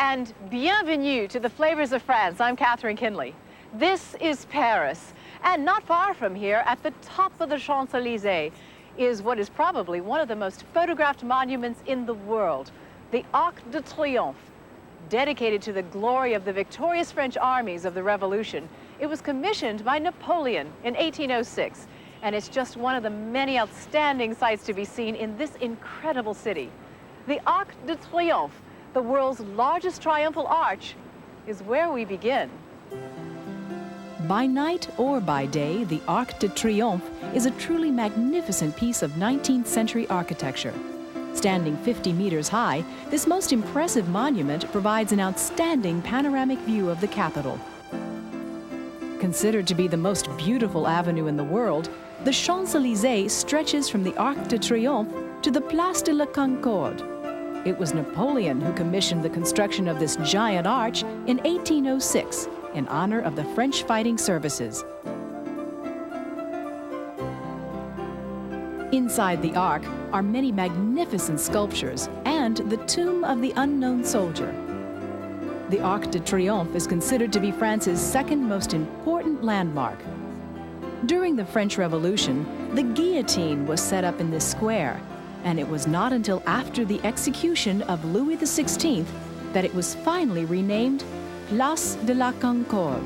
and bienvenue to the Flavors of France. I'm Catherine Kinley. This is Paris, and not far from here, at the top of the Champs Elysées, is what is probably one of the most photographed monuments in the world, the Arc de Triomphe. Dedicated to the glory of the victorious French armies of the Revolution, it was commissioned by Napoleon in 1806, and it's just one of the many outstanding sights to be seen in this incredible city. The Arc de Triomphe, the world's largest triumphal arch, is where we begin. By night or by day, the Arc de Triomphe is a truly magnificent piece of 19th century architecture. Standing 50 meters high, this most impressive monument provides an outstanding panoramic view of the capital. Considered to be the most beautiful avenue in the world, the Champs Elysées stretches from the Arc de Triomphe to the Place de la Concorde. It was Napoleon who commissioned the construction of this giant arch in 1806 in honor of the French fighting services. Inside the arc are many magnificent sculptures and the tomb of the unknown soldier. The Arc de Triomphe is considered to be France's second most important landmark. During the French Revolution, the guillotine was set up in this square, and it was not until after the execution of Louis XVI that it was finally renamed Place de la Concorde.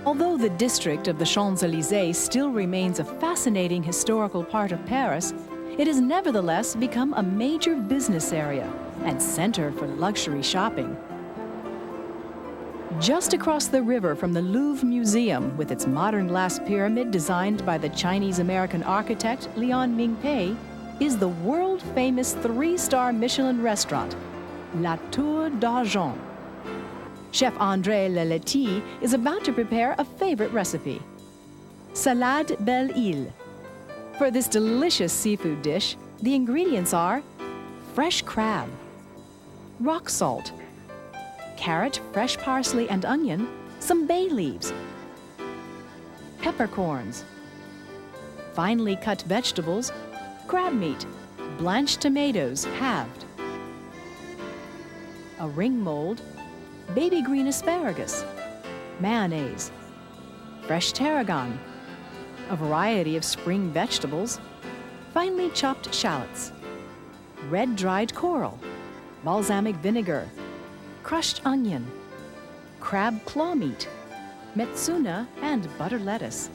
Although the district of the Champs Elysées still remains a fascinating historical part of Paris, it has nevertheless become a major business area and center for luxury shopping. Just across the river from the Louvre Museum, with its modern glass pyramid designed by the Chinese-American architect Lian Mingpei, is the world-famous 3-star Michelin restaurant, La Tour d'Argent. Chef André Leletti is about to prepare a favorite recipe, Salade Belle-Ile. For this delicious seafood dish, the ingredients are fresh crab, rock salt, carrot, fresh parsley and onion, some bay leaves, peppercorns, finely cut vegetables, crab meat, blanched tomatoes halved, a ring mold, baby green asparagus, mayonnaise, fresh tarragon, a variety of spring vegetables, finely chopped shallots, red dried coral, balsamic vinegar, crushed onion, crab claw meat, metsuna, and butter lettuce.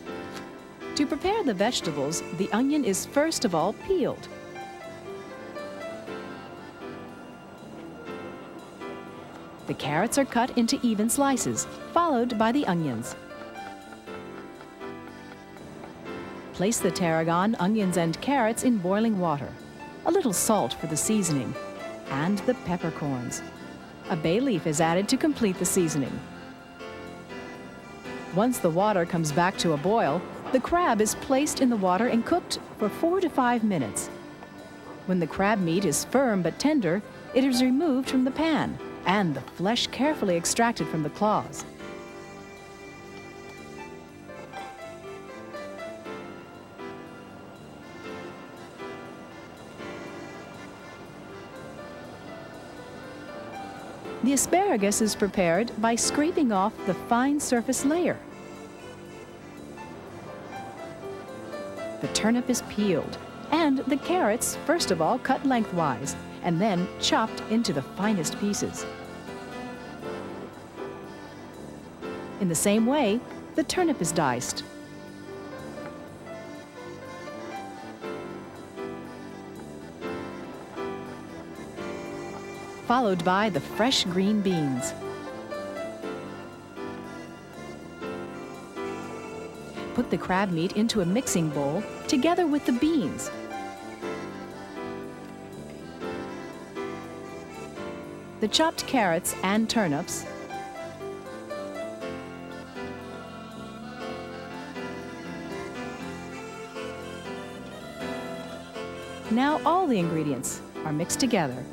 To prepare the vegetables, the onion is first of all peeled. The carrots are cut into even slices, followed by the onions. Place the tarragon, onions, and carrots in boiling water, a little salt for the seasoning, and the peppercorns. A bay leaf is added to complete the seasoning. Once the water comes back to a boil, the crab is placed in the water and cooked for 4 to 5 minutes. When the crab meat is firm but tender, it is removed from the pan and the flesh carefully extracted from the claws. The asparagus is prepared by scraping off the fine surface layer. The turnip is peeled, and the carrots, first of all, cut lengthwise, and then chopped into the finest pieces. In the same way, the turnip is diced. Followed by the fresh green beans. Put the crab meat into a mixing bowl together with the beans. The chopped carrots and turnips, now all the ingredients are mixed together.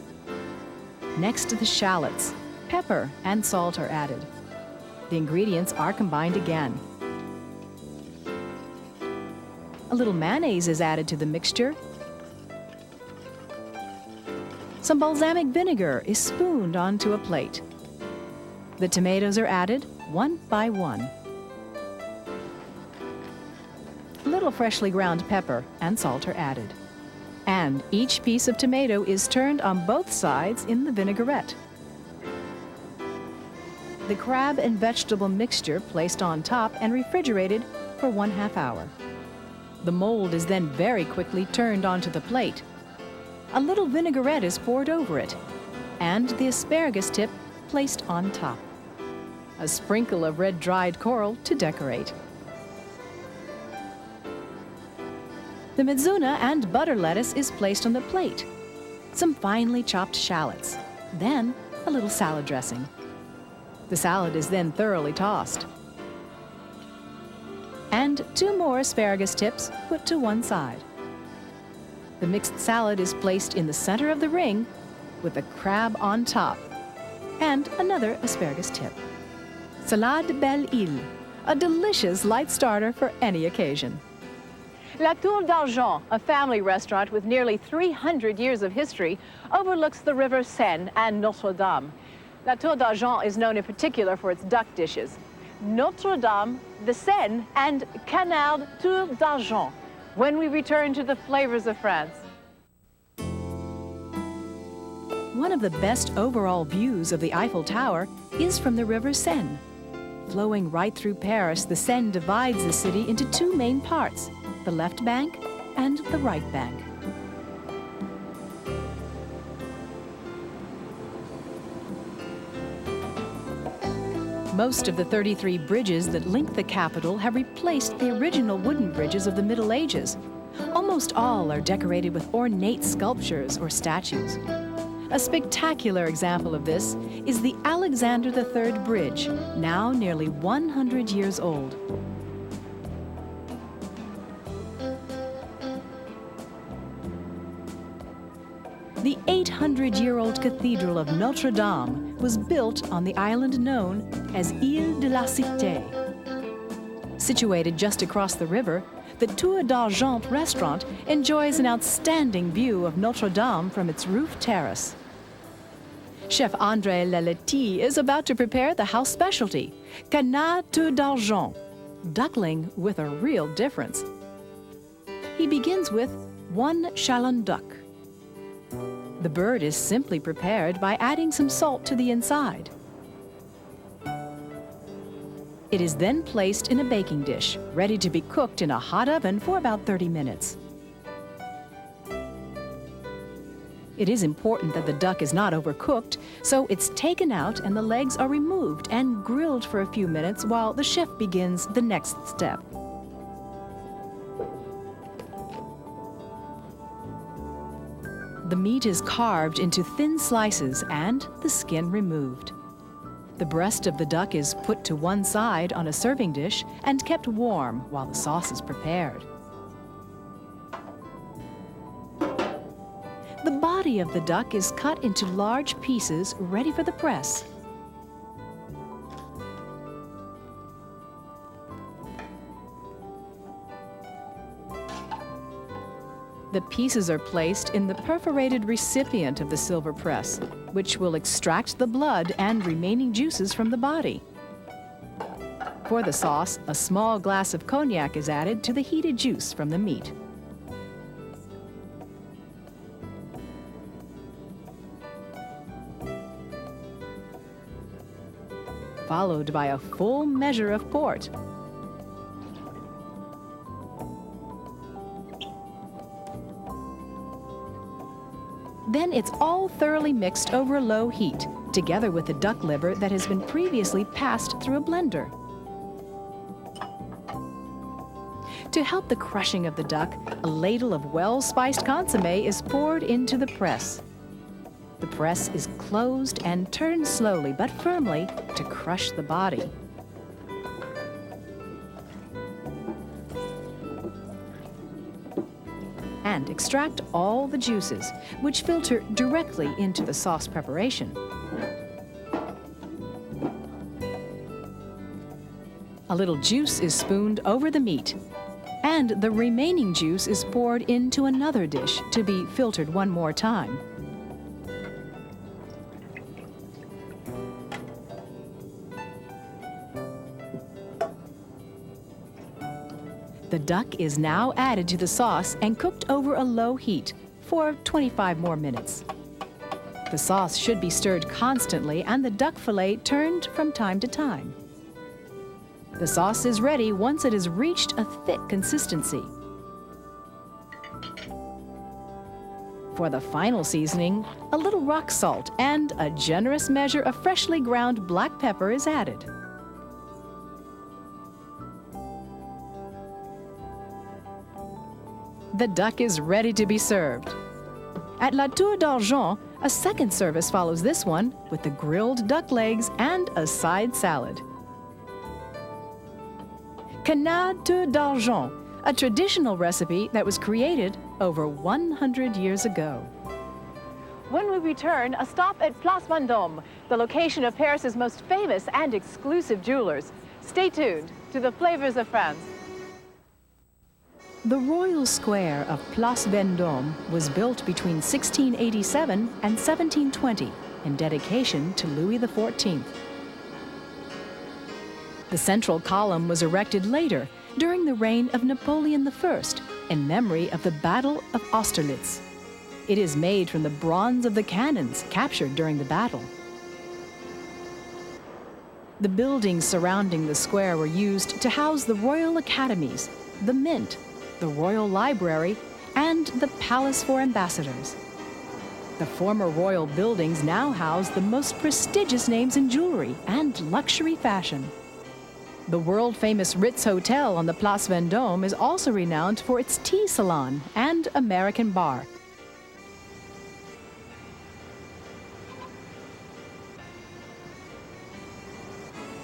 Next, the shallots, pepper, and salt are added. The ingredients are combined again. A little mayonnaise is added to the mixture. Some balsamic vinegar is spooned onto a plate. The tomatoes are added one by one. A little freshly ground pepper and salt are added. And each piece of tomato is turned on both sides in the vinaigrette. The crab and vegetable mixture placed on top and refrigerated for 1/2 hour. The mold is then very quickly turned onto the plate. A little vinaigrette is poured over it, and the asparagus tip placed on top. A sprinkle of red dried coral to decorate. The mezuna and butter lettuce is placed on the plate. Some finely chopped shallots, then a little salad dressing. The salad is then thoroughly tossed. And 2 more asparagus tips put to one side. The mixed salad is placed in the center of the ring with a crab on top and another asparagus tip. Salade Belle-Ile, a delicious light starter for any occasion. La Tour d'Argent, a family restaurant with nearly 300 years of history, overlooks the river Seine and Notre Dame. La Tour d'Argent is known in particular for its duck dishes. Notre Dame, the Seine, and Canal Tour d'Argent, when we return to the flavors of France. One of the best overall views of the Eiffel Tower is from the river Seine. Flowing right through Paris, the Seine divides the city into 2 main parts, the left bank and the right bank. Most of the 33 bridges that link the capital have replaced the original wooden bridges of the Middle Ages. Almost all are decorated with ornate sculptures or statues. A spectacular example of this is the Alexander III Bridge, now nearly 100 years old. The 800-year-old Cathedral of Notre Dame was built on the island known as Île de la Cité. Situated just across the river, the Tour d'Argent restaurant enjoys an outstanding view of Notre Dame from its roof terrace. Chef André Leletti is about to prepare the house specialty, Carad Tour d'Argent, duckling with a real difference. He begins with 1 chaland duck. The bird is simply prepared by adding some salt to the inside. It is then placed in a baking dish, ready to be cooked in a hot oven for about 30 minutes. It is important that the duck is not overcooked, so it's taken out and the legs are removed and grilled for a few minutes while the chef begins the next step. The meat is carved into thin slices and the skin removed. The breast of the duck is put to one side on a serving dish and kept warm while the sauce is prepared. The body of the duck is cut into large pieces ready for the press. The pieces are placed in the perforated recipient of the silver press, which will extract the blood and remaining juices from the body. For the sauce, a small glass of cognac is added to the heated juice from the meat. Followed by a full measure of port. Then it's all thoroughly mixed over low heat, together with the duck liver that has been previously passed through a blender. To help the crushing of the duck, a ladle of well-spiced consommé is poured into the press. The press is closed and turned slowly but firmly to crush the body. And extract all the juices, which filter directly into the sauce preparation. A little juice is spooned over the meat, and the remaining juice is poured into another dish to be filtered one more time. The duck is now added to the sauce and cooked over a low heat for 25 more minutes. The sauce should be stirred constantly and the duck fillet turned from time to time. The sauce is ready once it has reached a thick consistency. For the final seasoning, a little rock salt and a generous measure of freshly ground black pepper is added. The duck is ready to be served. At La Tour d'Argent, a second service follows this one with the grilled duck legs and a side salad. Carad Tour d'Argent, a traditional recipe that was created over 100 years ago. When we return, a stop at Place Vendôme, the location of Paris's most famous and exclusive jewelers. Stay tuned to the Flavors of France. The Royal Square of Place Vendôme was built between 1687 and 1720 in dedication to Louis XIV. The central column was erected later during the reign of Napoleon I in memory of the Battle of Austerlitz. It is made from the bronze of the cannons captured during the battle. The buildings surrounding the square were used to house the royal academies, the mint, the Royal Library, and the Palace for Ambassadors. The former royal buildings now house the most prestigious names in jewelry and luxury fashion. The world-famous Ritz Hotel on the Place Vendôme is also renowned for its tea salon and American bar.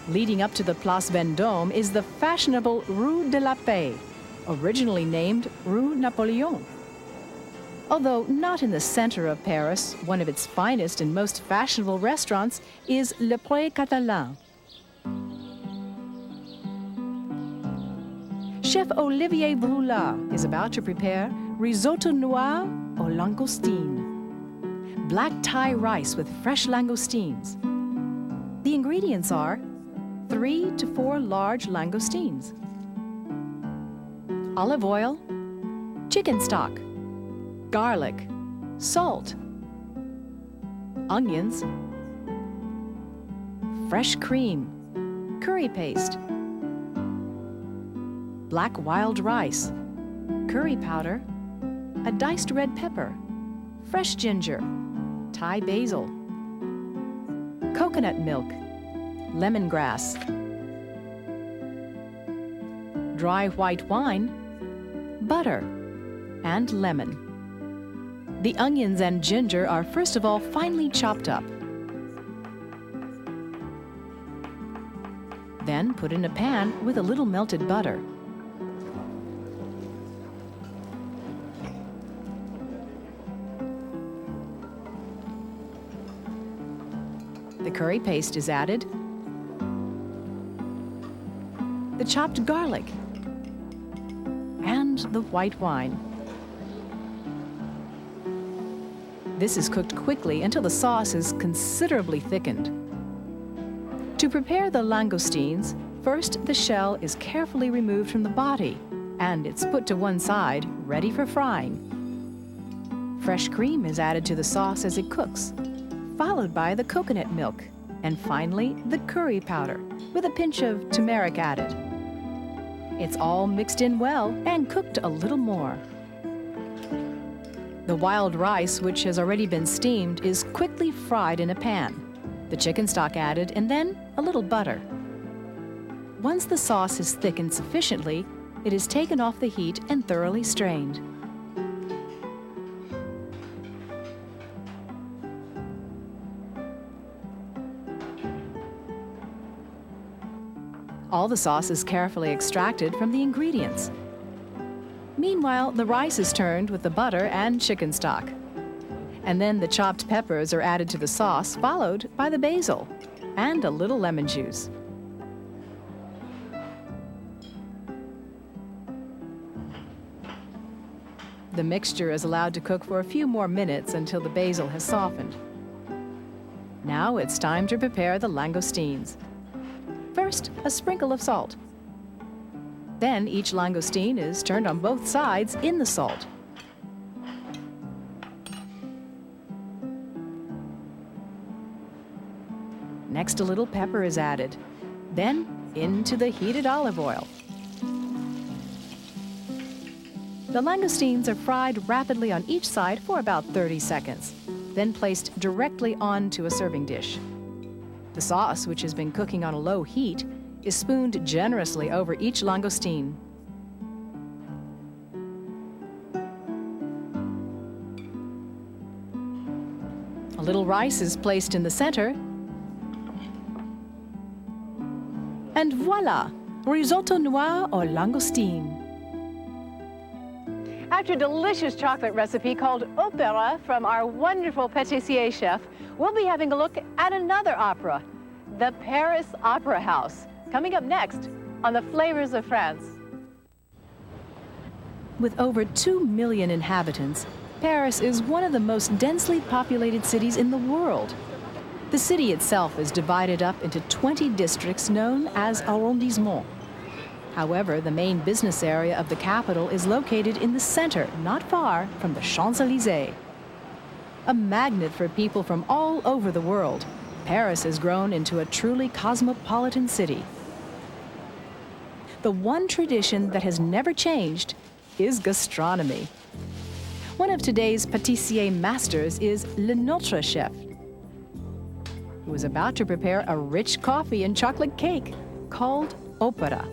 Leading up to the Place Vendôme is the fashionable Rue de la Paix, originally named Rue Napoleon. Although not in the center of Paris, one of its finest and most fashionable restaurants is Le Pré Catalan. Chef Olivier Broulard is about to prepare risotto noir aux langoustines, black Thai rice with fresh langoustines. The ingredients are 3 to 4 large langoustines, olive oil, chicken stock, garlic, salt, onions, fresh cream, curry paste, black wild rice, curry powder, a diced red pepper, fresh ginger, Thai basil, coconut milk, lemongrass, dry white wine, butter, and lemon. The onions and ginger are first of all finely chopped up. Then put in a pan with a little melted butter. The curry paste is added, the chopped garlic, and the white wine. This is cooked quickly until the sauce is considerably thickened. To prepare the langoustines, first the shell is carefully removed from the body and it's put to one side, ready for frying. Fresh cream is added to the sauce as it cooks, followed by the coconut milk, and finally the curry powder, with a pinch of turmeric added. It's all mixed in well and cooked a little more. The wild rice, which has already been steamed, is quickly fried in a pan, the chicken stock added, and then a little butter. Once the sauce is thickened sufficiently, it is taken off the heat and thoroughly strained. All the sauce is carefully extracted from the ingredients. Meanwhile, the rice is turned with the butter and chicken stock. And then the chopped peppers are added to the sauce, followed by the basil and a little lemon juice. The mixture is allowed to cook for a few more minutes until the basil has softened. Now it's time to prepare the langoustines. First, a sprinkle of salt. Then each langoustine is turned on both sides in the salt. Next, a little pepper is added. Then, into the heated olive oil. The langoustines are fried rapidly on each side for about 30 seconds, then placed directly onto a serving dish. The sauce, which has been cooking on a low heat, is spooned generously over each langoustine. A little rice is placed in the center. And voila, risotto noir aux langoustines. After a delicious chocolate recipe called Opéra from our wonderful pâtissier chef, we'll be having a look at another opera, the Paris Opera House, coming up next on the Flavors of France. With over 2 million inhabitants, Paris is one of the most densely populated cities in the world. The city itself is divided up into 20 districts known as arrondissements. However, the main business area of the capital is located in the center, not far from the Champs Elysées. A magnet for people from all over the world, Paris has grown into a truly cosmopolitan city. The one tradition that has never changed is gastronomy. One of today's pâtissier masters is Le Notre Chef, who is about to prepare a rich coffee and chocolate cake called Opéra.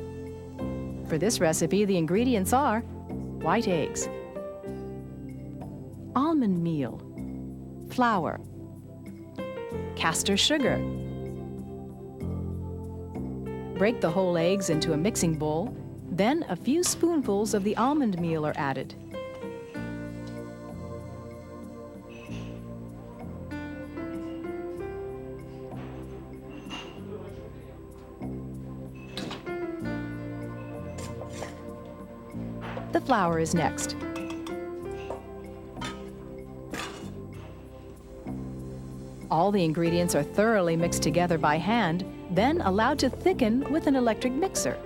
For this recipe, the ingredients are white eggs, almond meal, flour, castor sugar. Break the whole eggs into a mixing bowl, then a few spoonfuls of the almond meal are added. The flour is next. All the ingredients are thoroughly mixed together by hand, then allowed to thicken with an electric mixer.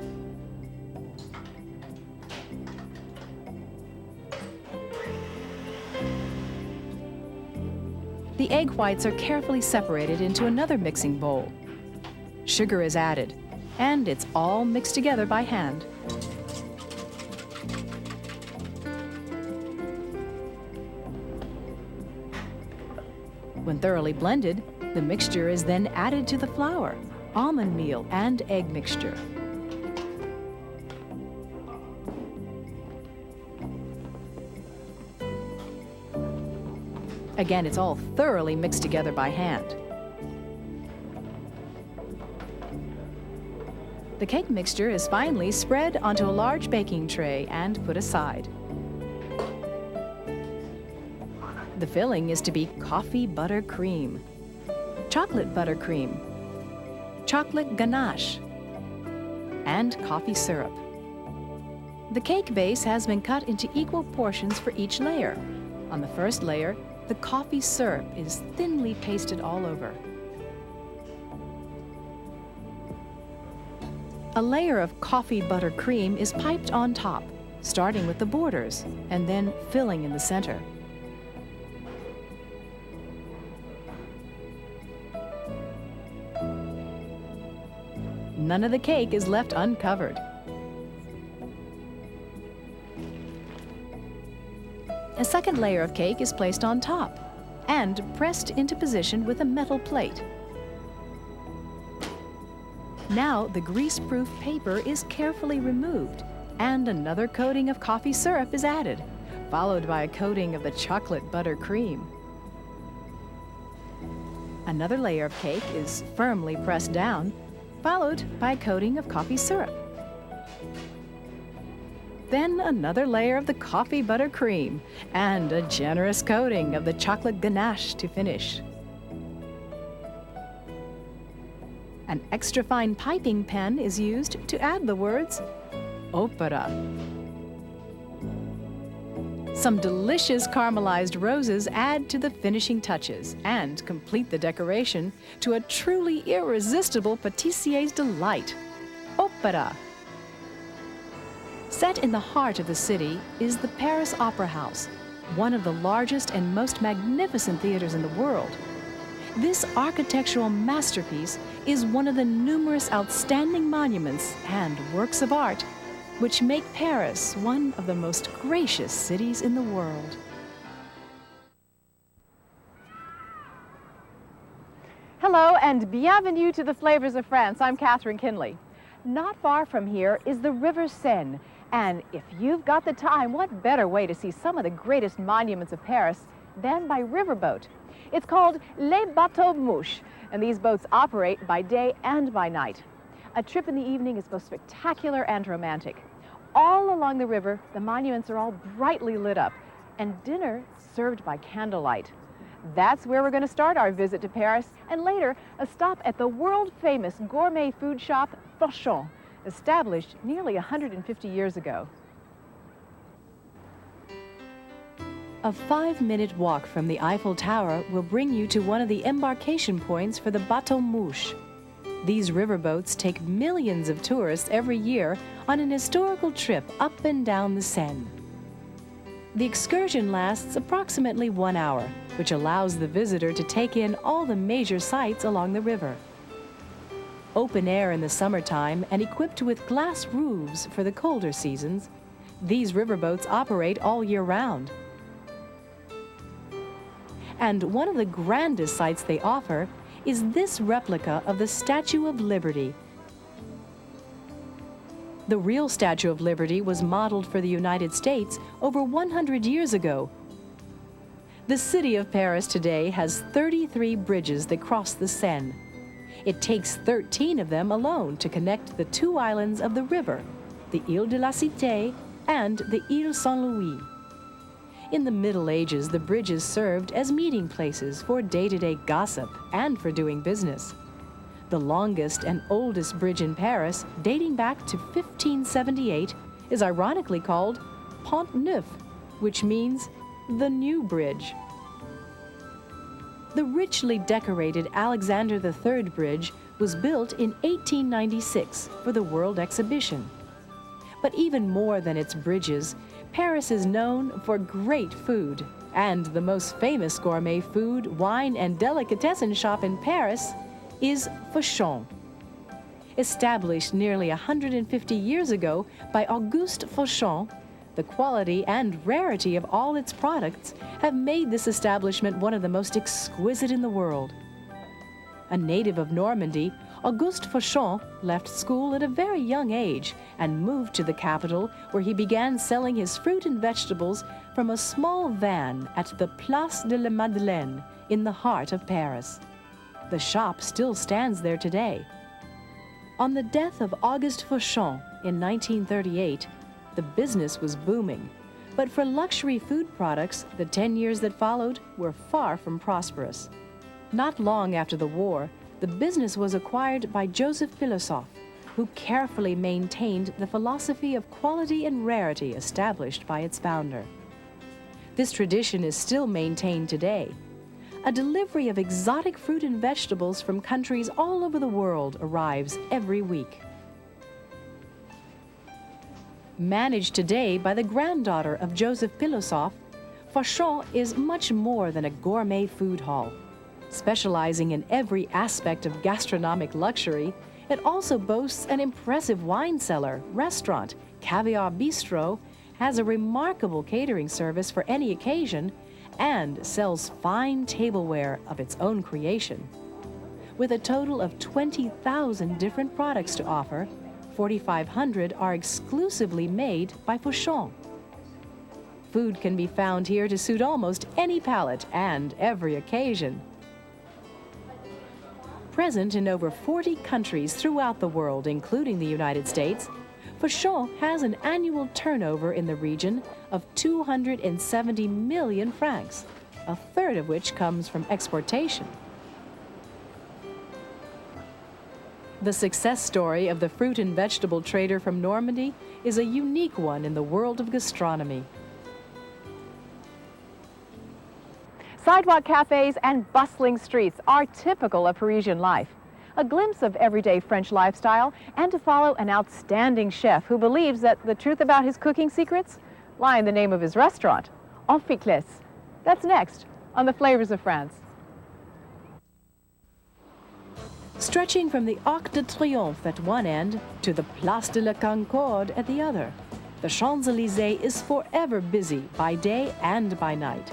The egg whites are carefully separated into another mixing bowl. Sugar is added, and it's all mixed together by hand. When thoroughly blended, the mixture is then added to the flour, almond meal, and egg mixture. Again, it's all thoroughly mixed together by hand. The cake mixture is finally spread onto a large baking tray and put aside. The filling is to be coffee butter cream, chocolate butter cream, chocolate ganache, and coffee syrup. The cake base has been cut into equal portions for each layer. On the first layer, the coffee syrup is thinly pasted all over. A layer of coffee butter cream is piped on top, starting with the borders and then filling in the center. None of the cake is left uncovered. A second layer of cake is placed on top and pressed into position with a metal plate. Now the grease-proof paper is carefully removed and another coating of coffee syrup is added, followed by a coating of the chocolate butter cream. Another layer of cake is firmly pressed down, followed by a coating of coffee syrup. Then another layer of the coffee butter cream and a generous coating of the chocolate ganache to finish. An extra fine piping pen is used to add the words Opéra. Some delicious caramelized roses add to the finishing touches and complete the decoration to a truly irresistible pâtissier's delight. Opéra. Set in the heart of the city is the Paris Opera House, one of the largest and most magnificent theaters in the world. This architectural masterpiece is one of the numerous outstanding monuments and works of art which make Paris one of the most gracious cities in the world. Hello and bienvenue to the Flavors of France. I'm Catherine Kinley. Not far from here is the River Seine, and if you've got the time, what better way to see some of the greatest monuments of Paris than by riverboat? It's called Les Bateaux Mouches, and these boats operate by day and by night. A trip in the evening is both spectacular and romantic. All along the river, the monuments are all brightly lit up, and dinner served by candlelight. That's where we're going to start our visit to Paris, and later, a stop at the world-famous gourmet food shop Argent, established nearly 150 years ago. A 5-minute walk from the Eiffel Tower will bring you to one of the embarkation points for the Bateaux Mouches. These riverboats take millions of tourists every year on an historical trip up and down the Seine. The excursion lasts approximately 1 hour, which allows the visitor to take in all the major sights along the river. Open air in the summertime and equipped with glass roofs for the colder seasons, these riverboats operate all year round. And one of the grandest sights they offer is this replica of the Statue of Liberty. The real Statue of Liberty was modeled for the United States over 100 years ago. The city of Paris today has 33 bridges that cross the Seine. It takes 13 of them alone to connect the two islands of the river, the Île de la Cité and the Île Saint-Louis. In the Middle Ages, the bridges served as meeting places for day-to-day gossip and for doing business. The longest and oldest bridge in Paris, dating back to 1578, is ironically called Pont Neuf, which means the new bridge. The richly decorated Alexander III Bridge was built in 1896 for the World Exhibition. But even more than its bridges, Paris is known for great food, and the most famous gourmet food, wine, and delicatessen shop in Paris is Fauchon. Established nearly 150 years ago by Auguste Fauchon, the quality and rarity of all its products have made this establishment one of the most exquisite in the world. A native of Normandy, Auguste Fauchon left school at a very young age and moved to the capital, where he began selling his fruit and vegetables from a small van at the Place de la Madeleine in the heart of Paris. The shop still stands there today. On the death of Auguste Fauchon in 1938, the business was booming, but for luxury food products, the 10 years that followed were far from prosperous. Not long after the war, the business was acquired by Joseph Philosophe, who carefully maintained the philosophy of quality and rarity established by its founder. This tradition is still maintained today. A delivery of exotic fruit and vegetables from countries all over the world arrives every week. Managed today by the granddaughter of Joseph Philosophe, Fauchon is much more than a gourmet food hall. Specializing in every aspect of gastronomic luxury, it also boasts an impressive wine cellar, restaurant, caviar bistro, has a remarkable catering service for any occasion, and sells fine tableware of its own creation. With a total of 20,000 different products to offer, 4,500 are exclusively made by Fauchon. Food can be found here to suit almost any palate and every occasion. Present in over 40 countries throughout the world, including the United States, Fauchon has an annual turnover in the region of 270 million francs, a third of which comes from exportation. The success story of the fruit and vegetable trader from Normandy is a unique one in the world of gastronomy. Sidewalk cafes and bustling streets are typical of Parisian life. A glimpse of everyday French lifestyle, and to follow an outstanding chef who believes that the truth about his cooking secrets lie in the name of his restaurant, Opéra. That's next on the Flavors of France. Stretching from the Arc de Triomphe at one end to the Place de la Concorde at the other, the Champs Elysées is forever busy by day and by night.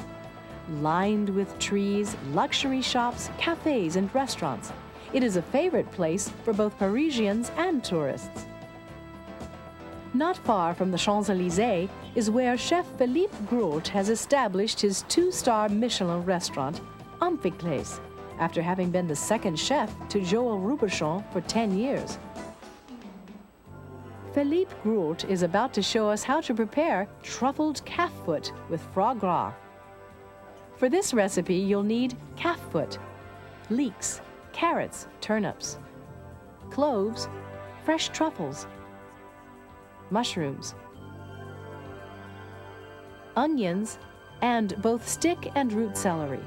Lined with trees, luxury shops, cafes, and restaurants, it is a favorite place for both Parisians and tourists. Not far from the Champs Elysées is where Chef Philippe Groult has established his 2-star Michelin restaurant, Opéra, after having been the second chef to Joël Robuchon for 10 years. Philippe Groult is about to show us how to prepare truffled calf foot with foie gras. For this recipe, you'll need calf foot, leeks, carrots, turnips, cloves, fresh truffles, mushrooms, onions, and both stick and root celery.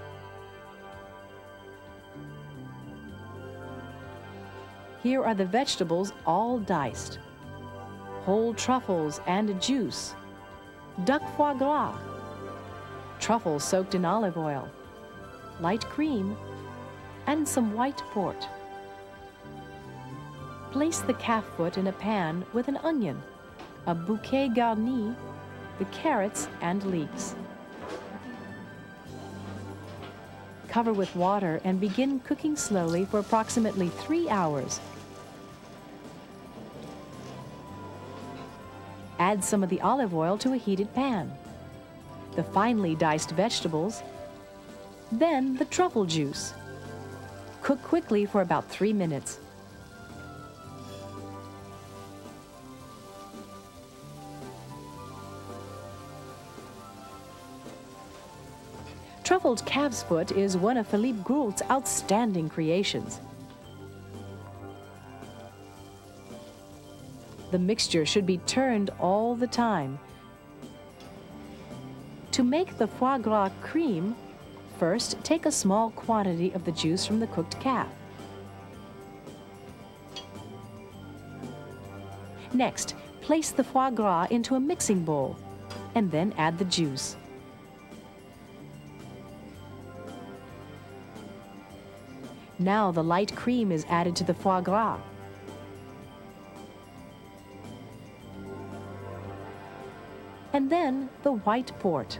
Here are the vegetables all diced. Whole truffles and juice, duck foie gras, truffles soaked in olive oil, light cream, and some white port. Place the calf foot in a pan with an onion, a bouquet garni, the carrots and leeks. Cover with water and begin cooking slowly for approximately 3 hours. Add some of the olive oil to a heated pan, the finely diced vegetables, then the truffle juice. Cook quickly for about 3 minutes. Truffled calf's foot is one of Philippe Groult's outstanding creations. The mixture should be turned all the time. To make the foie gras cream, first take a small quantity of the juice from the cooked calf. Next, place the foie gras into a mixing bowl and then add the juice. Now the light cream is added to the foie gras. And then the white port.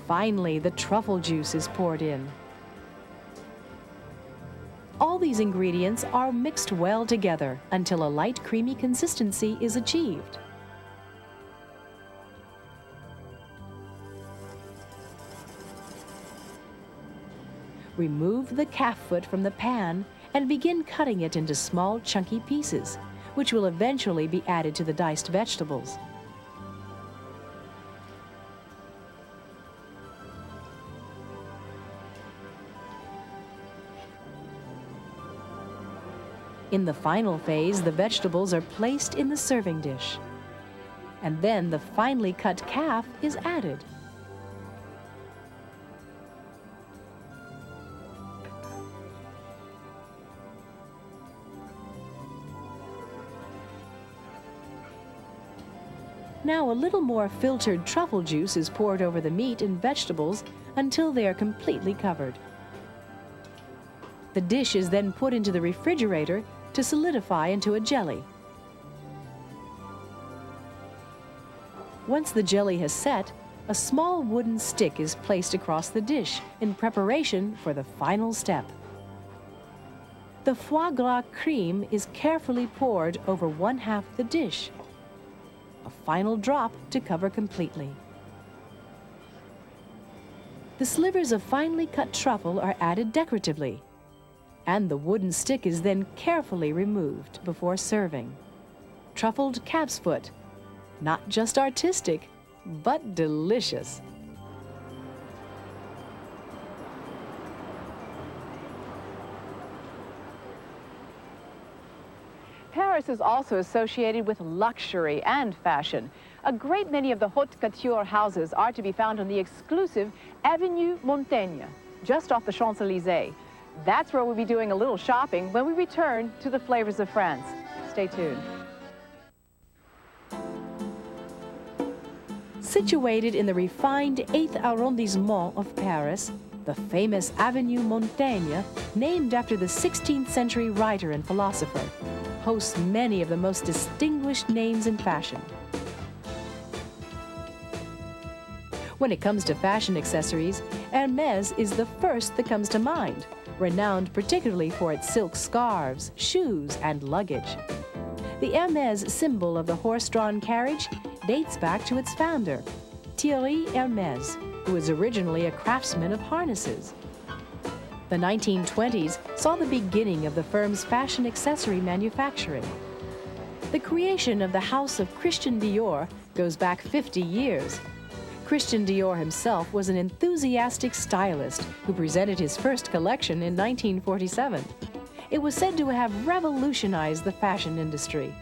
Finally, the truffle juice is poured in. All these ingredients are mixed well together until a light creamy consistency is achieved. Remove the calf foot from the pan and begin cutting it into small chunky pieces, which will eventually be added to the diced vegetables. In the final phase, the vegetables are placed in the serving dish, and then the finely cut calf is added. Now a little more filtered truffle juice is poured over the meat and vegetables until they are completely covered. The dish is then put into the refrigerator to solidify into a jelly. Once the jelly has set, a small wooden stick is placed across the dish in preparation for the final step. The foie gras cream is carefully poured over one half the dish, a final drop to cover completely. The slivers of finely cut truffle are added decoratively, and the wooden stick is then carefully removed before serving. Truffled calf's foot, not just artistic, but delicious. Paris Paris is also associated with luxury and fashion. A great many of the haute couture houses are to be found on the exclusive Avenue Montaigne, just off the Champs Elysées. That's where we'll be doing a little shopping when we return to the flavors of France. Stay tuned. Situated in the refined 8th arrondissement of Paris, the famous Avenue Montaigne, named after the 16th century writer and philosopher, hosts many of the most distinguished names in fashion. When it comes to fashion accessories, Hermès is the first that comes to mind, renowned particularly for its silk scarves, shoes, and luggage. The Hermès symbol of the horse-drawn carriage dates back to its founder, Thierry Hermès, who was originally a craftsman of harnesses. The 1920s saw the beginning of the firm's fashion accessory manufacturing. The creation of the house of Christian Dior goes back 50 years. Christian Dior himself was an enthusiastic stylist who presented his first collection in 1947. It was said to have revolutionized the fashion industry.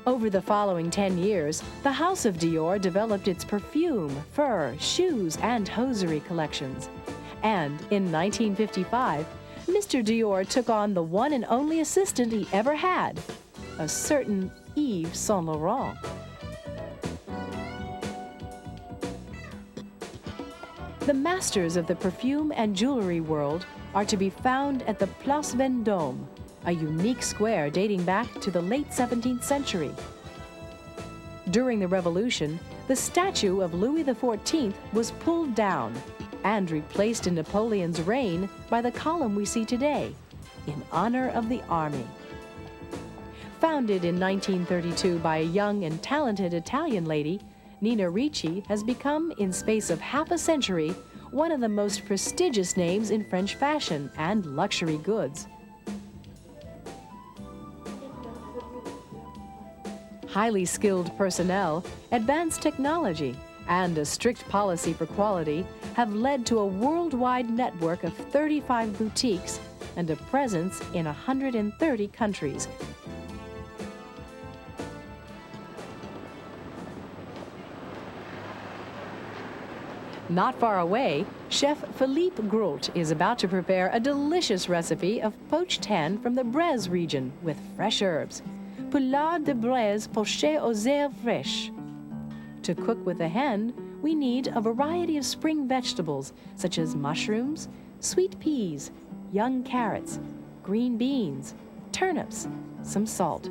Over the following 10 years, the House of Dior developed its perfume, fur, shoes, and hosiery collections. And in 1955, Mr. Dior took on the one and only assistant he ever had, a certain Yves Saint Laurent. The masters of the perfume and jewelry world are to be found at the Place Vendôme, a unique square dating back to the late 17th century. During the Revolution, the statue of Louis XIV was pulled down and replaced in Napoleon's reign by the column we see today, in honor of the army. Founded in 1932 by a young and talented Italian lady, Nina Ricci has become, in space of half a century, one of the most prestigious names in French fashion and luxury goods. Highly skilled personnel, advanced technology, and a strict policy for quality have led to a worldwide network of 35 boutiques and a presence in 130 countries. Not far away, Chef Philippe Groult is about to prepare a delicious recipe of poached hen from the Bresse region with fresh herbs. Paulade de Bresse Pochée aux Herbes Fraiches. To cook with the hen, we need a variety of spring vegetables such as mushrooms, sweet peas, young carrots, green beans, turnips, some salt,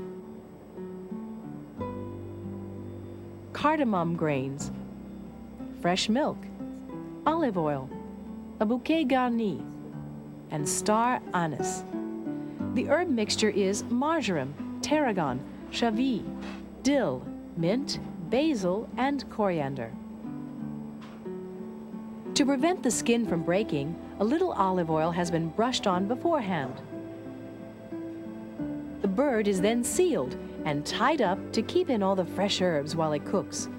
cardamom grains, fresh milk, olive oil, a bouquet garni, and star anise. The herb mixture is marjoram, tarragon, chavis, dill, mint, basil, and coriander. To prevent the skin from breaking, a little olive oil has been brushed on beforehand. The bird is then sealed and tied up to keep in all the fresh herbs while it cooks.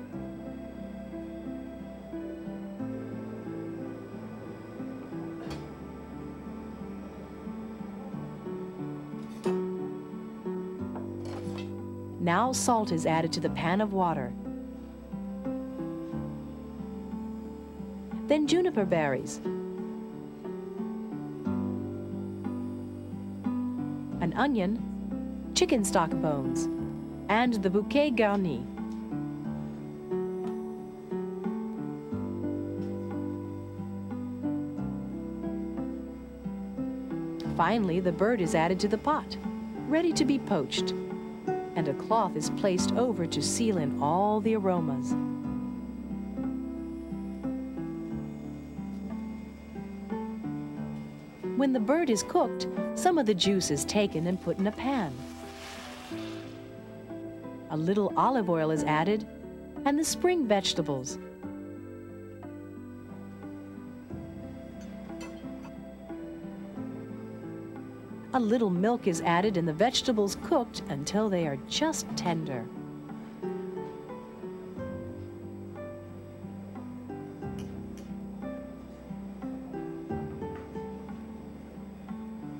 Now salt is added to the pan of water. Then juniper berries, an onion, chicken stock bones, and the bouquet garni. Finally, the bird is added to the pot, ready to be poached, and a cloth is placed over to seal in all the aromas. When the bird is cooked, some of the juice is taken and put in a pan. A little olive oil is added, and the spring vegetables. A little milk is added and the vegetables cooked until they are just tender.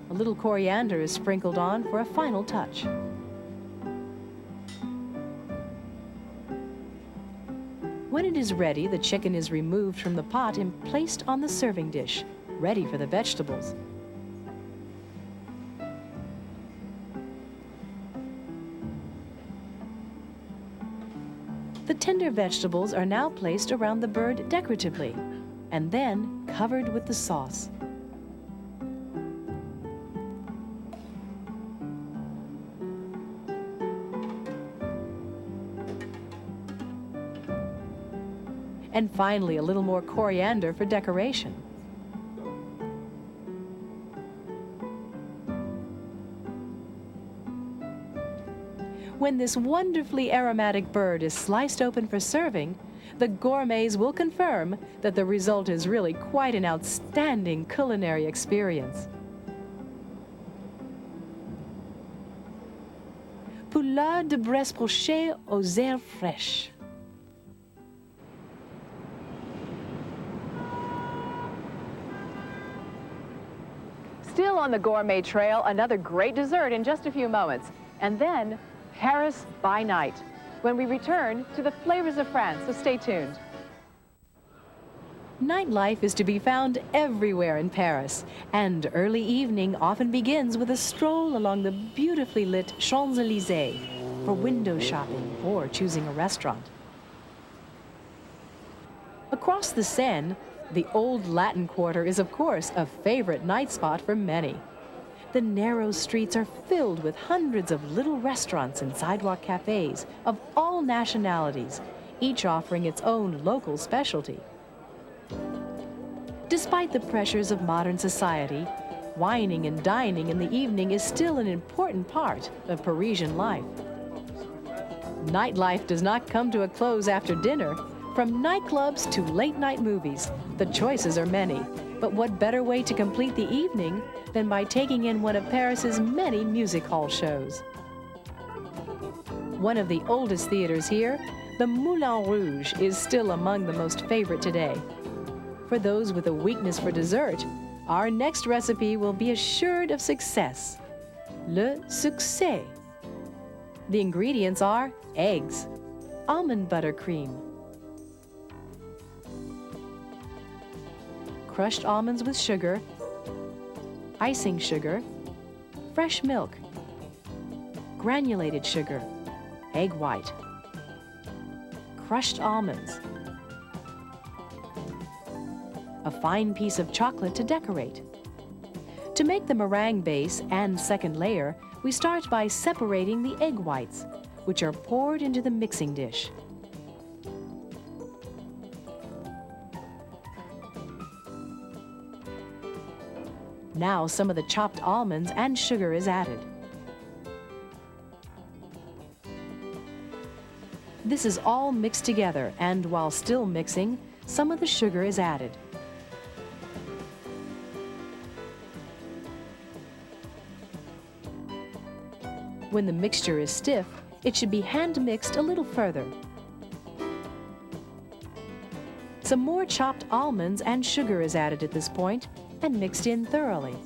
A little coriander is sprinkled on for a final touch. When it is ready, the chicken is removed from the pot and placed on the serving dish, ready for the vegetables. The tender vegetables are now placed around the bird decoratively, and then covered with the sauce. And finally, a little more coriander for decoration. When this wonderfully aromatic bird is sliced open for serving, the gourmets will confirm that the result is really quite an outstanding culinary experience. Paulade de Bresse Pochée aux Herbes Fraiches. Still on the gourmet trail, another great dessert in just a few moments. And then Paris by night, when we return to the flavors of France, so stay tuned. Nightlife is to be found everywhere in Paris, and early evening often begins with a stroll along the beautifully lit Champs Elysées for window shopping or choosing a restaurant. Across the Seine, the old Latin Quarter is, of course, a favorite night spot for many. The narrow streets are filled with hundreds of little restaurants and sidewalk cafes of all nationalities, each offering its own local specialty. Despite the pressures of modern society, wining and dining in the evening is still an important part of Parisian life. Nightlife does not come to a close after dinner. From nightclubs to late-night movies, the choices are many. But what better way to complete the evening than by taking in one of Paris's many music hall shows? One of the oldest theaters here, the Moulin Rouge, is still among the most favorite today. For those with a weakness for dessert, our next recipe will be assured of success. Le Succés. The ingredients are eggs, almond buttercream, crushed almonds with sugar, icing sugar, fresh milk, granulated sugar, egg white, crushed almonds, a fine piece of chocolate to decorate. To make the meringue base and second layer, we start by separating the egg whites, which are poured into the mixing dish. Now some of the chopped almonds and sugar is added. This is all mixed together, and while still mixing, some of the sugar is added. When the mixture is stiff, it should be hand mixed a little further. Some more chopped almonds and sugar is added at this point, and mixed in thoroughly.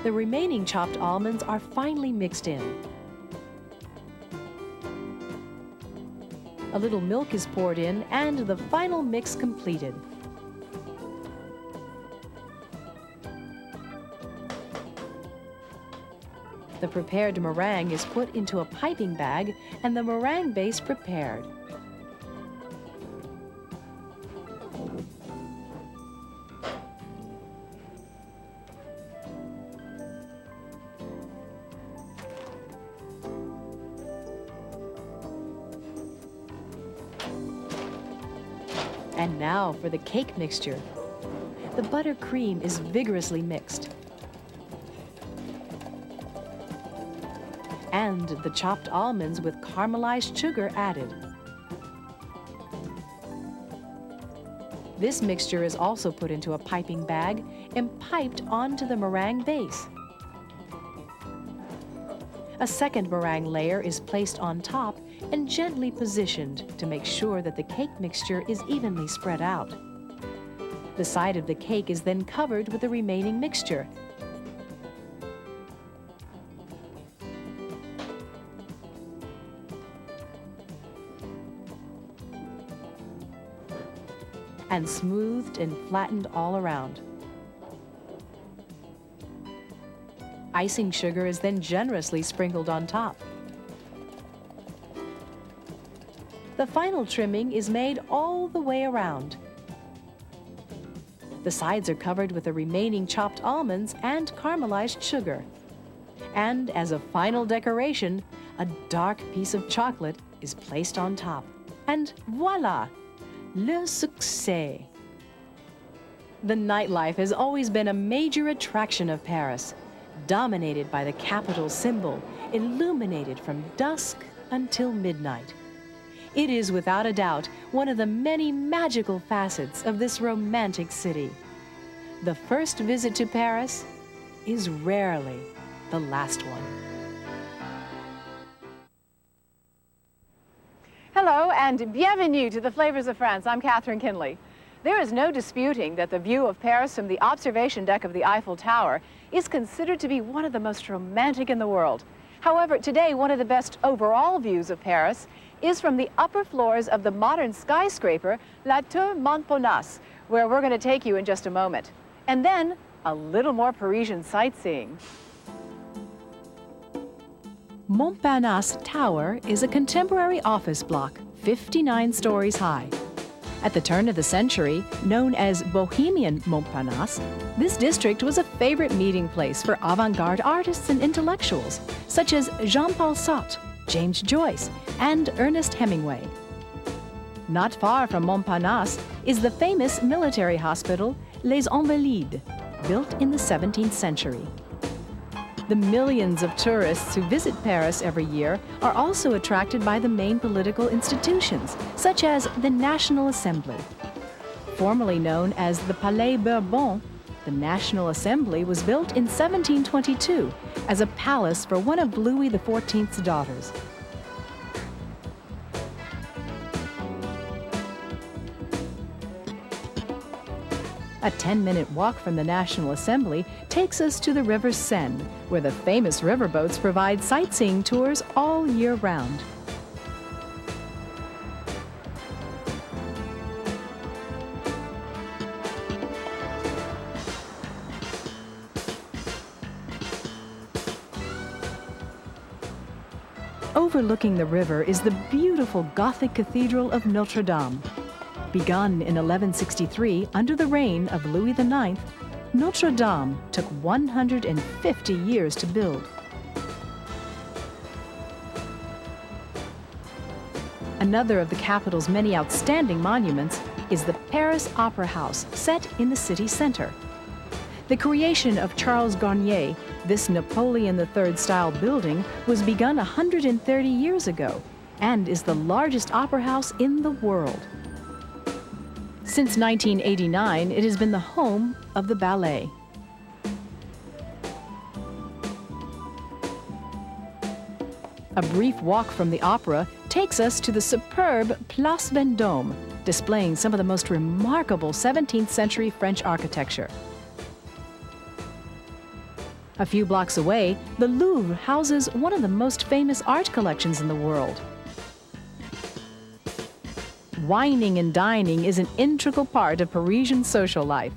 The remaining chopped almonds are finely mixed in. A little milk is poured in and the final mix completed. The prepared meringue is put into a piping bag and the meringue base prepared. And now for the cake mixture. The buttercream is vigorously mixed. And the chopped almonds with caramelized sugar added. This mixture is also put into a piping bag and piped onto the meringue base. A second meringue layer is placed on top and gently positioned to make sure that the cake mixture is evenly spread out. The side of the cake is then covered with the remaining mixture. And smoothed and flattened all around. Icing sugar is then generously sprinkled on top. The final trimming is made all the way around. The sides are covered with the remaining chopped almonds and caramelized sugar. And as a final decoration, a dark piece of chocolate is placed on top. And voila! Le Succès. The nightlife has always been a major attraction of Paris, dominated by the capital symbol, illuminated from dusk until midnight. It is without a doubt one of the many magical facets of this romantic city. The first visit to Paris is rarely the last one. Hello and bienvenue to the Flavors of France. I'm Catherine Kinley. There is no disputing that the view of Paris from the observation deck of the Eiffel Tower is considered to be one of the most romantic in the world. However, today one of the best overall views of Paris is from the upper floors of the modern skyscraper La Tour Montparnasse, where we're going to take you in just a moment. And then a little more Parisian sightseeing. Montparnasse Tower is a contemporary office block, 59 stories high. At the turn of the century, known as Bohemian Montparnasse, this district was a favorite meeting place for avant-garde artists and intellectuals, such as Jean-Paul Sartre, James Joyce, and Ernest Hemingway. Not far from Montparnasse is the famous military hospital Les Invalides, built in the 17th century. The millions of tourists who visit Paris every year are also attracted by the main political institutions, such as the National Assembly. Formerly known as the Palais Bourbon, the National Assembly was built in 1722 as a palace for one of Louis XIV's daughters. A 10-minute walk from the National Assembly takes us to the River Seine, where the famous riverboats provide sightseeing tours all year round. Overlooking the river is the beautiful Gothic Cathedral of Notre Dame. Begun in 1163 under the reign of Louis IX, Notre Dame took 150 years to build. Another of the capital's many outstanding monuments is the Paris Opera House, set in the city center. The creation of Charles Garnier, this Napoleon III-style building was begun 130 years ago and is the largest opera house in the world. Since 1989, it has been the home of the ballet. A brief walk from the opera takes us to the superb Place Vendôme, displaying some of the most remarkable 17th century French architecture. A few blocks away, the Louvre houses one of the most famous art collections in the world. Wining and dining is an integral part of Parisian social life.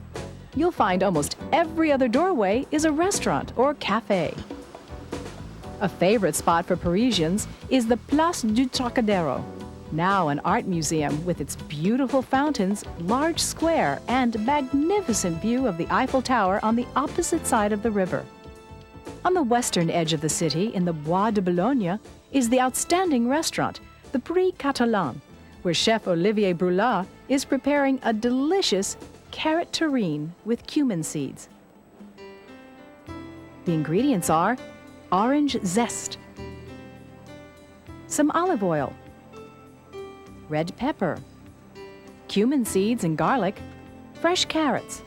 You'll find almost every other doorway is a restaurant or cafe. A favorite spot for Parisians is the Place du Trocadero, now an art museum with its beautiful fountains, large square, and magnificent view of the Eiffel Tower on the opposite side of the river. On the western edge of the city, in the Bois de Boulogne, is the outstanding restaurant, the Prix Catalan, where Chef Olivier Brulard is preparing a delicious carrot terrine with cumin seeds. The ingredients are orange zest, some olive oil, red pepper, cumin seeds and garlic, fresh carrots,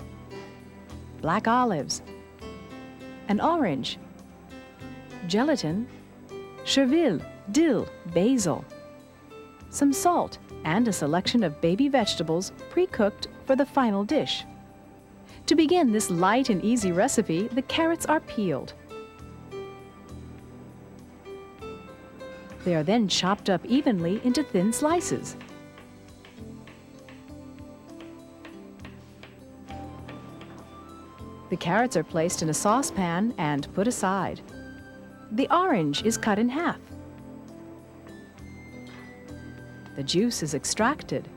black olives, an orange, gelatin, chervil, dill, basil, some salt, and a selection of baby vegetables pre-cooked for the final dish. To begin this light and easy recipe, the carrots are peeled. They are then chopped up evenly into thin slices. The carrots are placed in a saucepan and put aside. The orange is cut in half. The juice is extracted.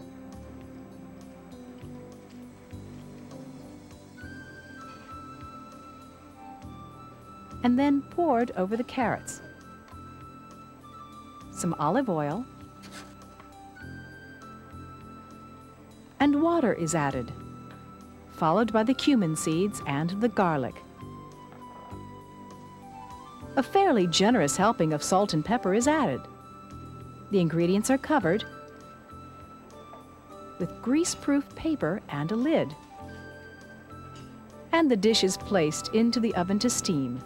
And then poured over the carrots. Some olive oil and water is added, followed by the cumin seeds and the garlic. A fairly generous helping of salt and pepper is added. The ingredients are covered with grease-proof paper and a lid. And the dish is placed into the oven to steam.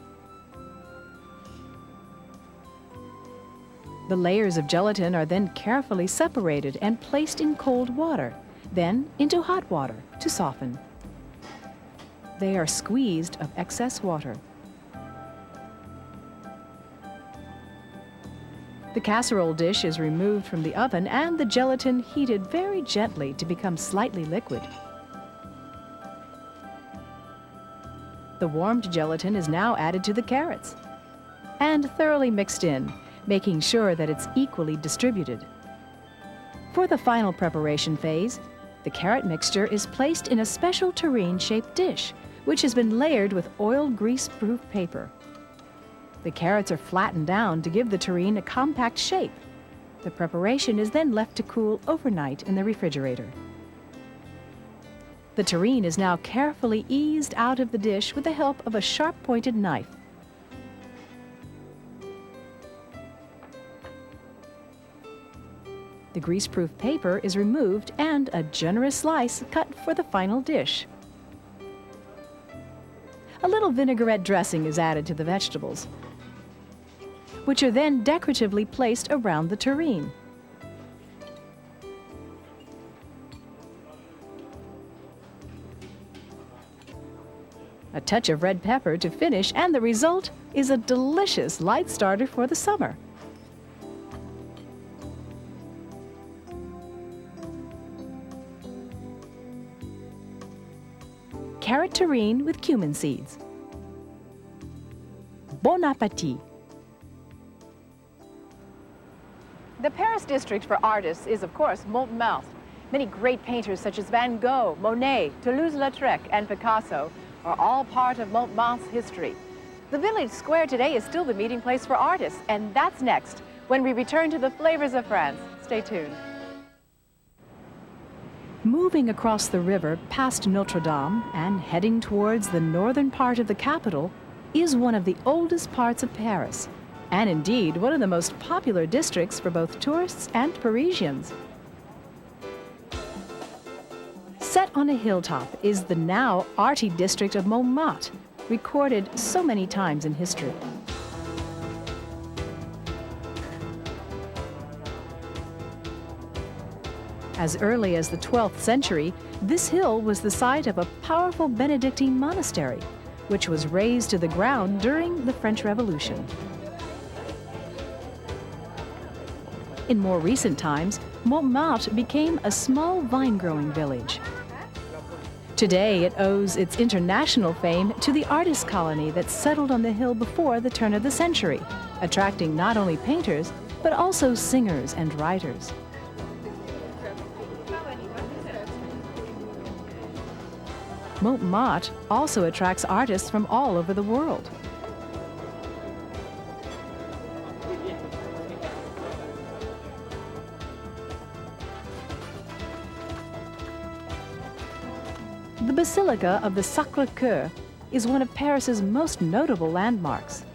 The layers of gelatin are then carefully separated and placed in cold water, then into hot water to soften. They are squeezed of excess water. The casserole dish is removed from the oven and the gelatin heated very gently to become slightly liquid. The warmed gelatin is now added to the carrots and thoroughly mixed in, making sure that it's equally distributed. For the final preparation phase, the carrot mixture is placed in a special tureen-shaped dish, which has been layered with oiled grease-proof paper. The carrots are flattened down to give the tureen a compact shape. The preparation is then left to cool overnight in the refrigerator. The tureen is now carefully eased out of the dish with the help of a sharp-pointed knife. The greaseproof paper is removed and a generous slice cut for the final dish. A little vinaigrette dressing is added to the vegetables, which are then decoratively placed around the tureen. A touch of red pepper to finish, and the result is a delicious light starter for the summer. Carrot terrine with cumin seeds. Bon appétit! The Paris district for artists is, of course, Montmartre. Many great painters such as Van Gogh, Monet, Toulouse-Lautrec, and Picasso are all part of Montmartre's history. The village square today is still the meeting place for artists, and that's next when we return to the flavors of France. Stay tuned. Moving across the river past Notre Dame and heading towards the northern part of the capital is one of the oldest parts of Paris, and indeed one of the most popular districts for both tourists and Parisians. Set on a hilltop is the now arty district of Montmartre, recorded so many times in history. As early as the 12th century, this hill was the site of a powerful Benedictine monastery, which was razed to the ground during the French Revolution. In more recent times, Montmartre became a small vine-growing village. Today, it owes its international fame to the artist colony that settled on the hill before the turn of the century, attracting not only painters, but also singers and writers. Montmartre also attracts artists from all over the world. The Basilica of the Sacré-Cœur is one of Paris's most notable landmarks.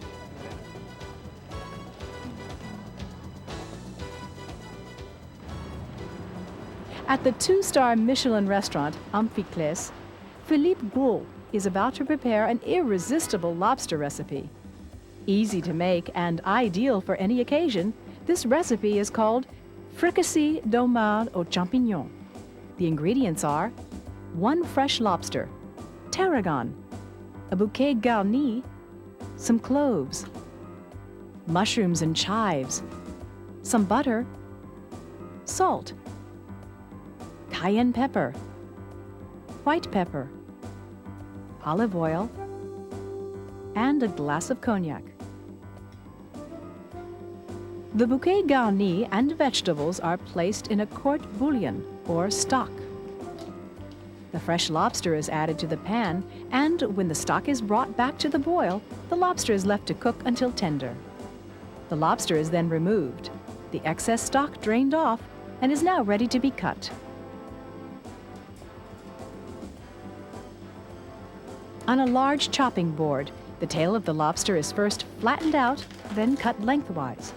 At the 2-star Michelin restaurant Amphiclès, Philippe Gros is about to prepare an irresistible lobster recipe. Easy to make and ideal for any occasion, this recipe is called fricassee d'homard aux champignons. The ingredients are 1 fresh lobster, tarragon, a bouquet garni, some cloves, mushrooms and chives, some butter, salt, cayenne pepper, white pepper, olive oil, and a glass of cognac. The bouquet garni and vegetables are placed in a court bouillon or stock. The fresh lobster is added to the pan, and when the stock is brought back to the boil, the lobster is left to cook until tender. The lobster is then removed, the excess stock drained off, and is now ready to be cut. On a large chopping board, the tail of the lobster is first flattened out, then cut lengthwise.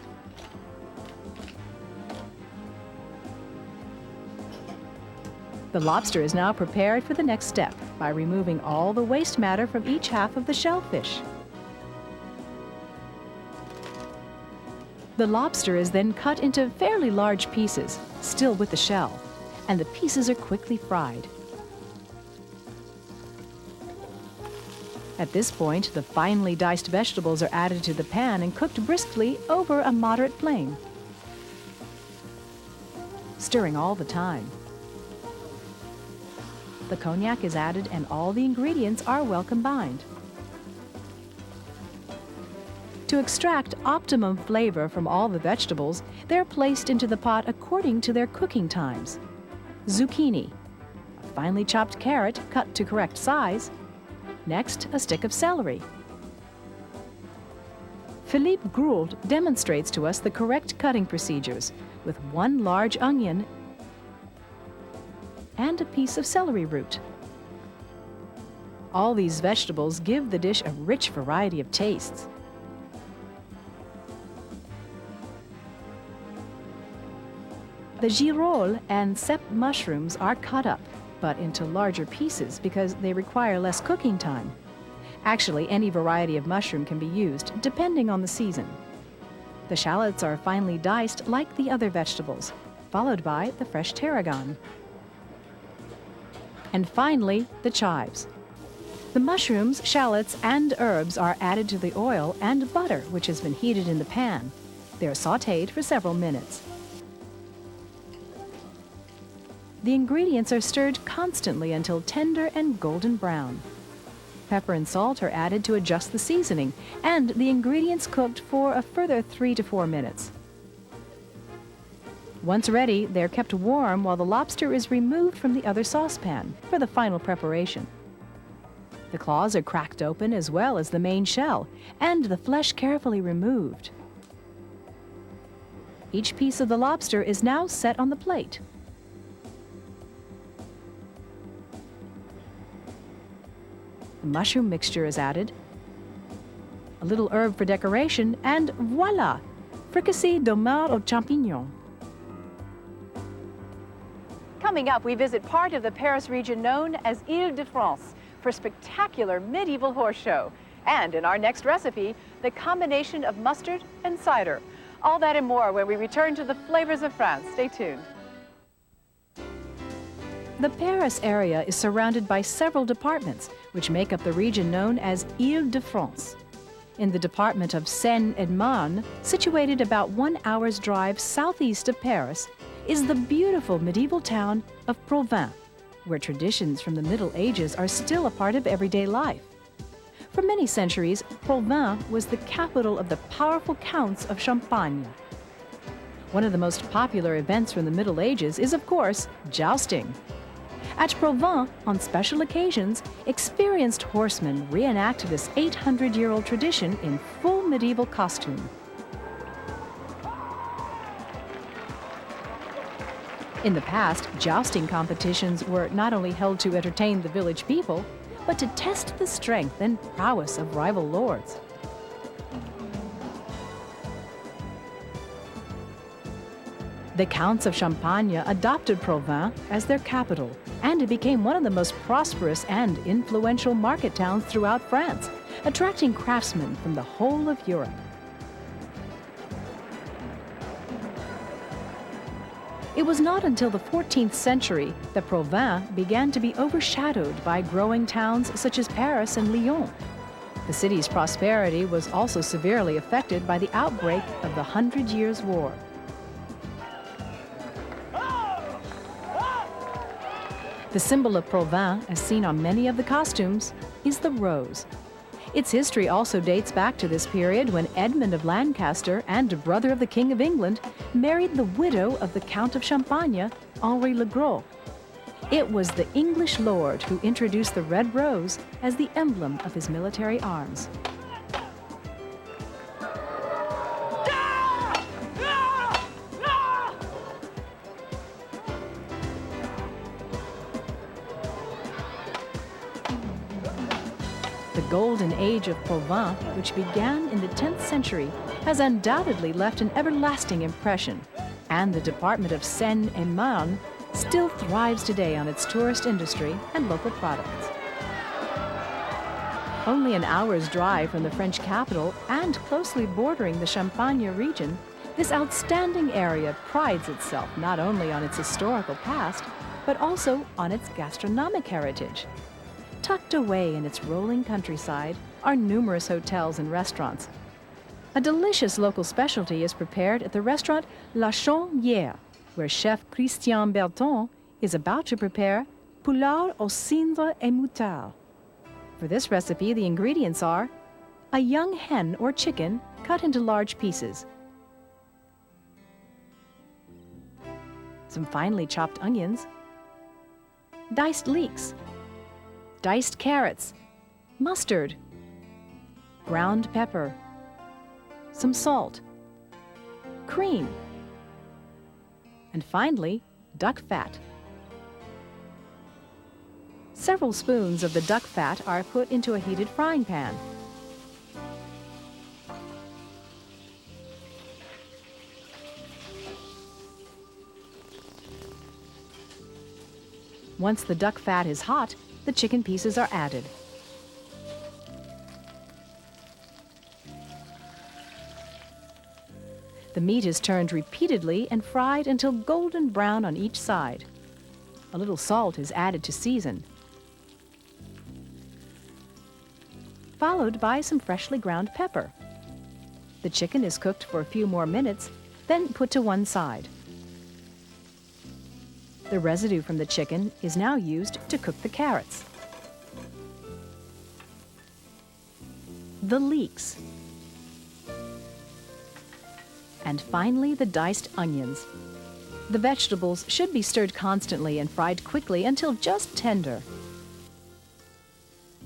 The lobster is now prepared for the next step by removing all the waste matter from each half of the shellfish. The lobster is then cut into fairly large pieces, still with the shell, and the pieces are quickly fried. At this point, the finely diced vegetables are added to the pan and cooked briskly over a moderate flame, stirring all the time. The cognac is added and all the ingredients are well combined. To extract optimum flavor from all the vegetables, they're placed into the pot according to their cooking times. Zucchini, a finely chopped carrot cut to correct size, next a stick of celery. Philippe Gould demonstrates to us the correct cutting procedures with 1 large onion and a piece of celery root. All these vegetables give the dish a rich variety of tastes. The girolles and cep mushrooms are cut up, but into larger pieces because they require less cooking time. Actually, any variety of mushroom can be used, depending on the season. The shallots are finely diced like the other vegetables, followed by the fresh tarragon. And finally, the chives. The mushrooms, shallots, and herbs are added to the oil and butter, which has been heated in the pan. They are sautéed for several minutes. The ingredients are stirred constantly until tender and golden brown. Pepper and salt are added to adjust the seasoning, and the ingredients cooked for a further 3 to 4 minutes. Once ready, they're kept warm while the lobster is removed from the other saucepan for the final preparation. The claws are cracked open as well as the main shell, and the flesh carefully removed. Each piece of the lobster is now set on the plate. The mushroom mixture is added, a little herb for decoration, and voila! Fricassee d'homard aux champignons. Coming up, we visit part of the Paris region known as Île-de-France for spectacular medieval horse show. And in our next recipe, the combination of mustard and cider. All that and more when we return to the flavors of France. Stay tuned. The Paris area is surrounded by several departments, which make up the region known as Île-de-France. In the department of Seine-et-Marne, situated about 1 hour's drive southeast of Paris, is the beautiful medieval town of Provins, where traditions from the Middle Ages are still a part of everyday life. For many centuries, Provins was the capital of the powerful counts of Champagne. One of the most popular events from the Middle Ages is, of course, jousting. At Provins, on special occasions, experienced horsemen reenact this 800-year-old tradition in full medieval costume. In the past, jousting competitions were not only held to entertain the village people, but to test the strength and prowess of rival lords. The Counts of Champagne adopted Provins as their capital, and it became one of the most prosperous and influential market towns throughout France, attracting craftsmen from the whole of Europe. It was not until the 14th century that Provins began to be overshadowed by growing towns such as Paris and Lyon. The city's prosperity was also severely affected by the outbreak of the 100 Years' War. The symbol of Provins, as seen on many of the costumes, is the rose. Its history also dates back to this period when Edmund of Lancaster and brother of the King of England married the widow of the Count of Champagne, Henri le Gros. It was the English lord who introduced the red rose as the emblem of his military arms. The Golden Age of Provins, which began in the 10th century, has undoubtedly left an everlasting impression, and the department of Seine-et-Marne still thrives today on its tourist industry and local products. Only an hour's drive from the French capital and closely bordering the Champagne region, this outstanding area prides itself not only on its historical past, but also on its gastronomic heritage. Tucked away in its rolling countryside are numerous hotels and restaurants. A delicious local specialty is prepared at the restaurant La Chaumière, where chef Christian Berton is about to prepare poulard au cindre et moutarde. For this recipe, the ingredients are a young hen or chicken cut into large pieces, some finely chopped onions, diced leeks, diced carrots, mustard, ground pepper, some salt, cream, and finally, duck fat. Several spoons of the duck fat are put into a heated frying pan. Once the duck fat is hot, the chicken pieces are added. The meat is turned repeatedly and fried until golden brown on each side. A little salt is added to season, followed by some freshly ground pepper. The chicken is cooked for a few more minutes, then put to one side. The residue from the chicken is now used to cook the carrots, the leeks, and finally the diced onions. The vegetables should be stirred constantly and fried quickly until just tender.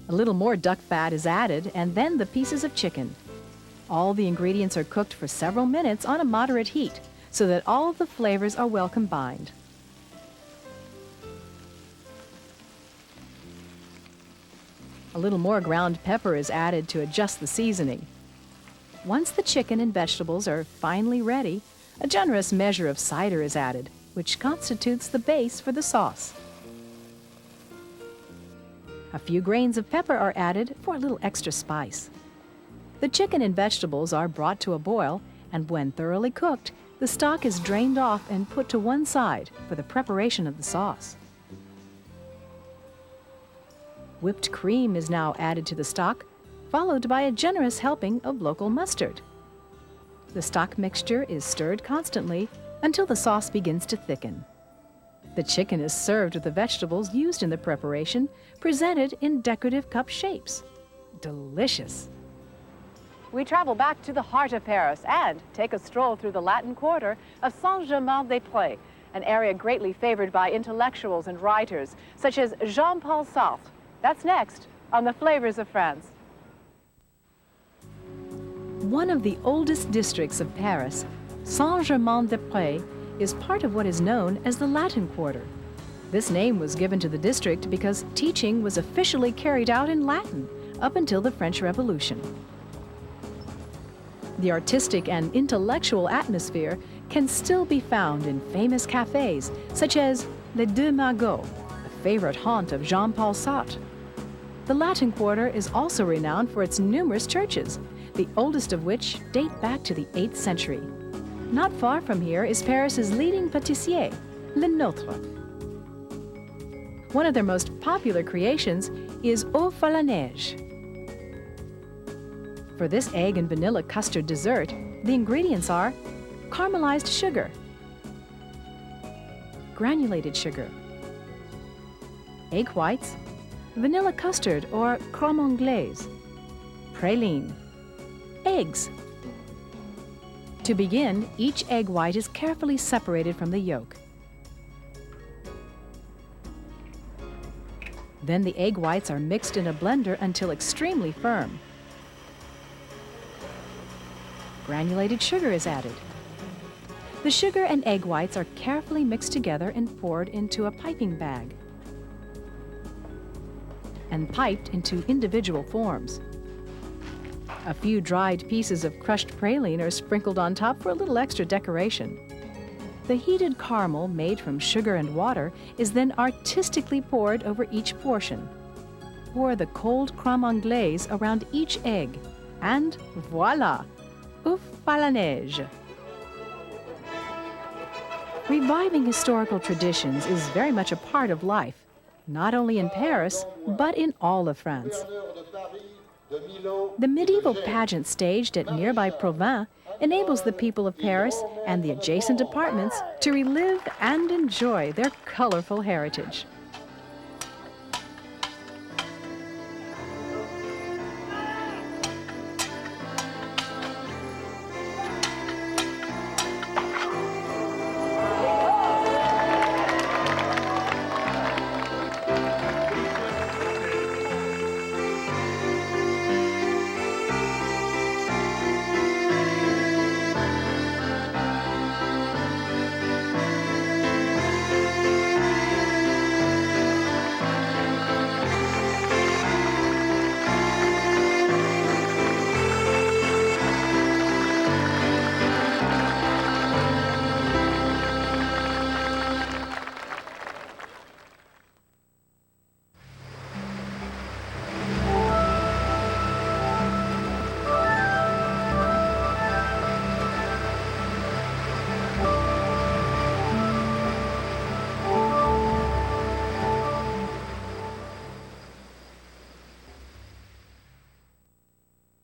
A little more duck fat is added, and then the pieces of chicken. All the ingredients are cooked for several minutes on a moderate heat so that all of the flavors are well combined. A little more ground pepper is added to adjust the seasoning. Once the chicken and vegetables are finally ready, a generous measure of cider is added, which constitutes the base for the sauce. A few grains of pepper are added for a little extra spice. The chicken and vegetables are brought to a boil, and when thoroughly cooked, the stock is drained off and put to one side for the preparation of the sauce. Whipped cream is now added to the stock, followed by a generous helping of local mustard. The stock mixture is stirred constantly until the sauce begins to thicken. The chicken is served with the vegetables used in the preparation, presented in decorative cup shapes. Delicious! We travel back to the heart of Paris and take a stroll through the Latin Quarter of Saint-Germain-des-Prés, an area greatly favored by intellectuals and writers, such as Jean-Paul Sartre. That's next on The Flavors of France. One of the oldest districts of Paris, Saint-Germain-des-Prés is part of what is known as the Latin Quarter. This name was given to the district because teaching was officially carried out in Latin up until the French Revolution. The artistic and intellectual atmosphere can still be found in famous cafes such as Les Deux Magots, a favorite haunt of Jean-Paul Sartre. The Latin Quarter is also renowned for its numerous churches, the oldest of which date back to the 8th century. Not far from here is Paris's leading pâtissier, Le Nôtre. One of their most popular creations is Au à la neige. For this egg and vanilla custard dessert, the ingredients are caramelized sugar, granulated sugar, egg whites, vanilla custard or crème anglaise, praline, eggs. To begin, each egg white is carefully separated from the yolk. Then the egg whites are mixed in a blender until extremely firm. Granulated sugar is added. The sugar and egg whites are carefully mixed together and poured into a piping bag and piped into individual forms. A few dried pieces of crushed praline are sprinkled on top for a little extra decoration. The heated caramel made from sugar and water is then artistically poured over each portion. Pour the cold crème anglaise around each egg, and voila! Ouf à la neige! Reviving historical traditions is very much a part of life, not only in Paris, but in all of France. The medieval pageant staged at nearby Provins enables the people of Paris and the adjacent departments to relive and enjoy their colorful heritage.